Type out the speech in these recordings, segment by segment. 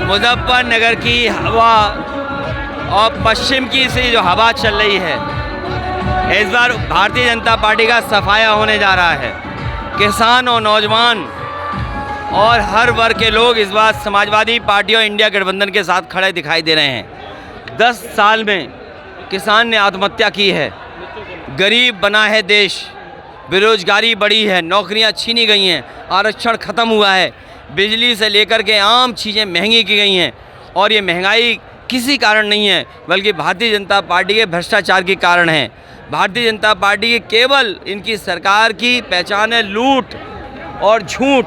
मुजफ्फरनगर की हवा और पश्चिम की से जो हवा चल रही है, इस बार भारतीय जनता पार्टी का सफाया होने जा रहा है। किसान और नौजवान और हर वर्ग के लोग इस बार समाजवादी पार्टी और इंडिया गठबंधन के साथ खड़े दिखाई दे रहे हैं। 10 साल में किसान ने आत्महत्या की है, गरीब बना है देश, बेरोजगारी बढ़ी है, नौकरियां छीनी गई हैं, आरक्षण ख़त्म हुआ है, बिजली से लेकर के आम चीज़ें महंगी की गई हैं। और ये महंगाई किसी कारण नहीं है, बल्कि भारतीय जनता पार्टी के भ्रष्टाचार के कारण है। भारतीय जनता पार्टी की केवल इनकी सरकार की पहचान है लूट और झूठ,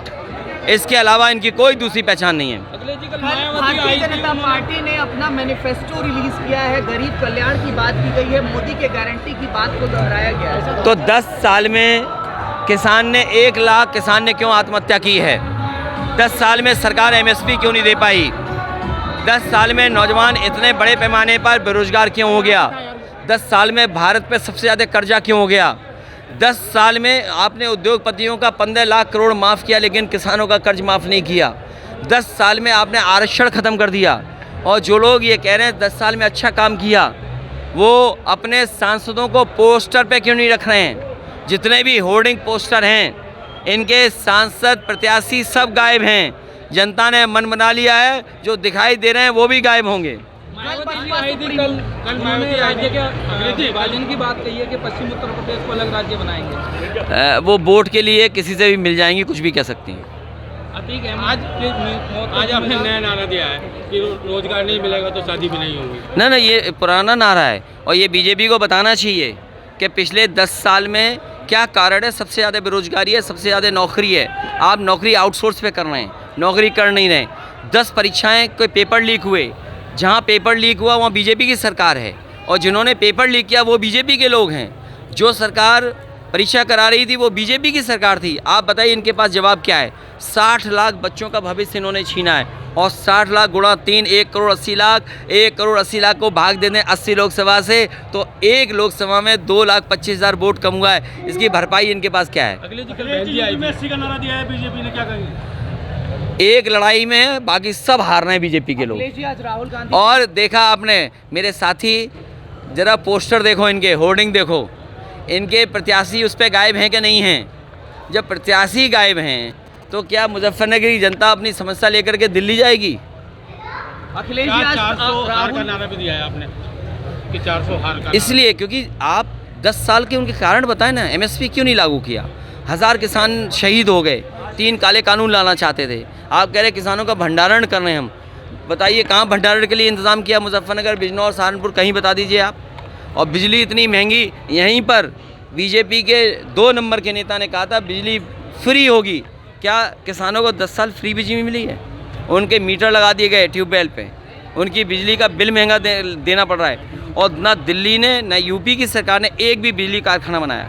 इसके अलावा इनकी कोई दूसरी पहचान नहीं है। भारतीय जनता पार्टी ने अपना मैनिफेस्टो रिलीज किया है, गरीब कल्याण की बात की गई है, मोदी के गारंटी की बात को दोहराया गया है। तो 10 साल में किसान ने 1 लाख किसान ने क्यों आत्महत्या की है? 10 साल में सरकार MSP क्यों नहीं दे पाई? 10 साल में नौजवान इतने बड़े पैमाने पर बेरोजगार क्यों हो गया? 10 साल में भारत पे सबसे ज़्यादा कर्जा क्यों हो गया? 10 साल में आपने उद्योगपतियों का 15 लाख करोड़ माफ़ किया, लेकिन किसानों का कर्ज माफ़ नहीं किया। 10 साल में आपने आरक्षण ख़त्म कर दिया। और जो लोग ये कह रहे हैं 10 साल में अच्छा काम किया, वो अपने सांसदों को पोस्टर पे क्यों नहीं रख रहे हैं? जितने भी होर्डिंग पोस्टर हैं, इनके सांसद प्रत्याशी सब गायब हैं। जनता ने मन बना लिया है, जो दिखाई दे रहे हैं वो भी गायब होंगे। कल मायावती राज्य के विभाजन की बात कही है कि पश्चिम उत्तर प्रदेश को अलग राज्य बनाएंगे। वो वोट के लिए किसी से भी मिल जाएंगी, कुछ भी कह सकती हैं। अतीक आज आपने नया नारा दिया है कि रोजगार नहीं मिलेगा तो शादी भी नहीं होगी। ना, ये पुराना नारा है और ये बीजेपी को बताना चाहिए कि पिछले 10 साल में क्या कारण है। सबसे ज़्यादा बेरोजगारी है, सबसे ज़्यादा नौकरी है। आप नौकरी आउटसोर्स पे कर रहे हैं, नौकरी कर नहीं रहे। 10 परीक्षाएं, कोई पेपर लीक हुए, जहाँ पेपर लीक हुआ वहाँ बीजेपी की सरकार है, और जिन्होंने पेपर लीक किया वो बीजेपी के लोग हैं। जो सरकार परीक्षा करा रही थी वो बीजेपी की सरकार थी। आप बताइए इनके पास जवाब क्या है? 60 लाख बच्चों का भविष्य इन्होंने छीना है, और 60 लाख गुणा 3, 1 करोड़ 80 लाख। 1 करोड़ 80 लाख को भाग देने 80 लोकसभा से, तो एक लोकसभा में 2,25,000 वोट कम हुआ है। इसकी भरपाई इनके पास क्या है? का नारा दिया है बीजेपी ने, क्या कहेंगे? एक लड़ाई में बाकी सब हार रहे हैं बीजेपी के लोग। आज राहुल गांधी और देखा आपने मेरे साथी, जरा पोस्टर देखो, इनके होर्डिंग देखो, इनके प्रत्याशी उस पर गायब हैं कि नहीं हैं? जब प्रत्याशी गायब हैं तो क्या मुजफ्फरनगर की जनता अपनी समस्या लेकर के दिल्ली जाएगी? अखिलेश जी आज 400 हार का नारा भी दिया है आपने कि 400 हार का। इसलिए क्योंकि आप 10 साल के उनके कारण बताएं ना। MSP क्यों नहीं लागू किया? 1000 किसान शहीद हो गए। 3 काले कानून लाना चाहते थे। आप कह रहे किसानों का भंडारण कर रहे हैं हम। बताइए कहाँ भंडारण के लिए इंतज़ाम किया? मुजफ्फरनगर, बिजनौर, सहारनपुर, कहीं बता दीजिए आप। और बिजली इतनी महंगी, यहीं पर बीजेपी के 2 नंबर के नेता ने कहा था बिजली फ्री होगी। क्या किसानों को 10 साल फ्री बिजली मिली है? उनके मीटर लगा दिए गए ट्यूबवेल पे, उनकी बिजली का बिल महंगा देना पड़ रहा है। और ना दिल्ली ने ना यूपी की सरकार ने एक भी बिजली कारखाना बनाया।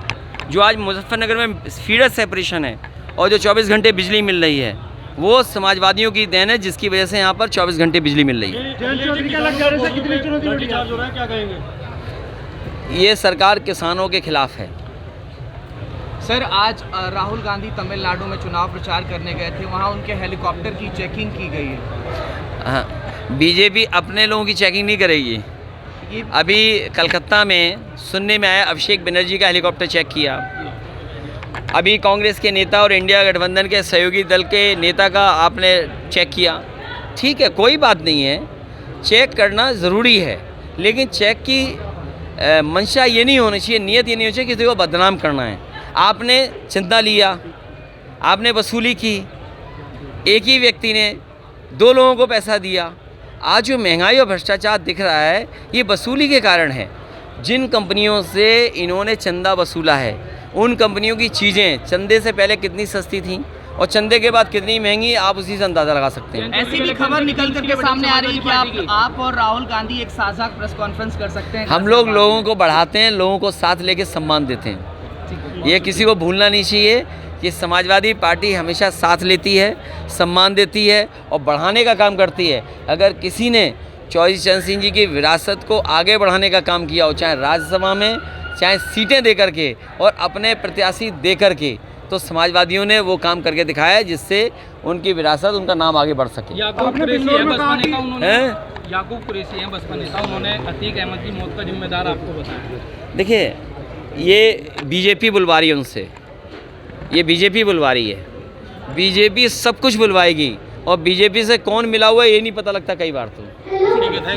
जो आज मुजफ्फरनगर में फीडर सेपरेशन है और जो 24 घंटे बिजली मिल रही है, वो समाजवादियों की देन है, जिसकी वजह से यहाँ पर 24 घंटे बिजली मिल रही है। ये सरकार किसानों के खिलाफ है। सर, आज राहुल गांधी तमिलनाडु में चुनाव प्रचार करने गए थे, वहाँ उनके हेलीकॉप्टर की चेकिंग की गई है। हाँ, बीजेपी अपने लोगों की चेकिंग नहीं करेगी। अभी कलकत्ता में सुनने में आया अभिषेक बनर्जी का हेलीकॉप्टर चेक किया। अभी कांग्रेस के नेता और इंडिया गठबंधन के सहयोगी दल के नेता का आपने चेक किया। ठीक है, कोई बात नहीं है, चेक करना ज़रूरी है, लेकिन चेक की मंशा ये नहीं होनी चाहिए, नियत ये नहीं होनी चाहिए किसी को बदनाम करना है। आपने चंदा लिया, आपने वसूली की, एक ही व्यक्ति ने 2 लोगों को पैसा दिया। आज जो महंगाई और भ्रष्टाचार दिख रहा है, ये वसूली के कारण है। जिन कंपनियों से इन्होंने चंदा वसूला है, उन कंपनियों की चीज़ें चंदे से पहले कितनी सस्ती थीं और चंदे के बाद कितनी महंगी, आप उसी से अंदाज़ा लगा सकते हैं। ऐसी भी खबर निकल करके सामने आ रही है कि आप और राहुल गांधी एक साझा प्रेस कॉन्फ्रेंस कर सकते हैं। हम लोग लोगों को बढ़ाते हैं, लोगों को साथ लेके सम्मान देते हैं। ये किसी को भूलना नहीं चाहिए कि समाजवादी पार्टी हमेशा साथ लेती है, सम्मान देती है और बढ़ाने का काम करती है। अगर किसी ने चौधरी चरण सिंह जी की विरासत को आगे बढ़ाने का काम किया हो, चाहे राज्यसभा में, चाहे सीटें दे करके और अपने प्रत्याशी दे करके, तो समाजवादियों ने वो काम करके दिखाया है जिससे उनकी विरासत, उनका नाम आगे बढ़ सके। याकूब कुरैशी है बसपा नेता, उन्होंने हैं? याकूब कुरैशी हैं बसपा नेता, उन्होंने अतीक अहमद की मौत का जिम्मेदार आपको बताया। देखिए, ये बीजेपी बुलवा रही है उनसे, ये बीजेपी बुलवा रही है। बीजेपी सब कुछ बुलवाएगी और बीजेपी से कौन मिला हुआ है ये नहीं पता लगता कई बार तो। ठीक है।